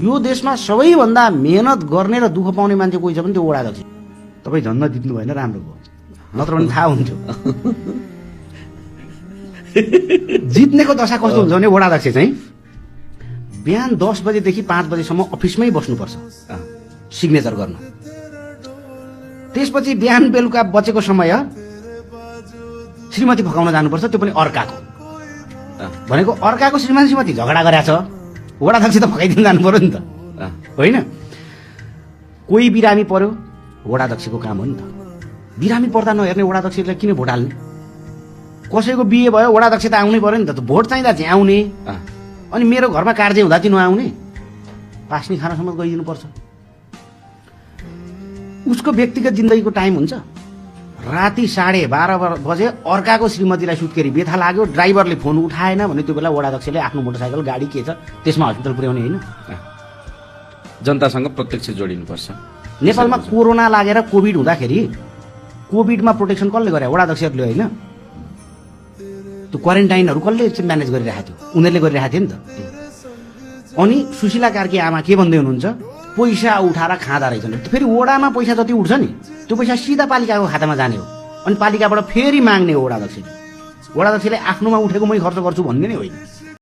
यो देशमा सबैभन्दा मेहनत गर्ने र दुःख पाउने मान्छे कोही छ भने त्यो वडा अध्यक्ष। तपाईँ झन्न जित्नु भएन, राम्रो भयो, नत्र भने थाहा हुन्थ्यो जित्नेको दशा कस्तो हुन्छ भने वडा अध्यक्ष चाहिँ बिहान 10 बजेदेखि 5 बजेसम्म अफिसमै बस्नुपर्छ सिग्नेचर गर्न। त्यसपछि बिहान बेलुका बचेको समय श्रीमती फकाउन जानुपर्छ, त्यो पनि अर्काको। भनेको अर्काको श्रीमती झगडा गरेछ, वडा अध्यक्ष त फकाइदिन जानु पर्यो नि त, होइन? कोही बिरामी पर्यो, वडा अध्यक्षको काम हो नि त। बिरामी पर्दा नहेर्ने वडा अध्यक्षले किन भोट हाल्ने? कसैको बिहे भयो, वडा अध्यक्ष त आउनै पर्यो नि त। भोट चाहिँदा चाहिँ आउने, अनि मेरो घरमा कार्य हुँदा चाहिँ नआउने, पास्नी खानासम्म गइदिनु पर्छ। उसको व्यक्तिगत जिन्दगीको टाइम हुन्छ। राति 12:30 बजे अर्काको श्रीमतीलाई सुत्केरी बेथा लाग्यो, ड्राइभरले फोन उठाएन भने त्यो बेला वडा अध्यक्षले आफ्नो मोटरसाइकल गाडी के छ त्यसमा हस्पिटल पुर्याउने, होइन? जनतासँग प्रत्यक्ष जोडिनुपर्छ। नेपालमा कोरोना लागेर कोभिड हुँदाखेरि कोभिडमा प्रोटेक्सन कसले गरे? वडा अध्यक्षहरूले, होइन? त्यो क्वारेन्टाइनहरू कसले म्यानेज गरिरहेको थियो? उनीहरूले गरिरहेको थियो नि त। अनि सुशीला कार्की आमा के भन्दै हुनुहुन्छ? पैसा उठाएर खाँदा रहेछन्। फेरि वडामा पैसा जति उठ्छ नि त्यो पैसा सिधा पालिकाको खातामा जाने हो, अनि पालिकाबाट फेरि माग्ने हो वडा अध्यक्षले। वडा अध्यक्षले आफ्नोमा उठेको मै खर्च गर्छु भन्ने नै होइन।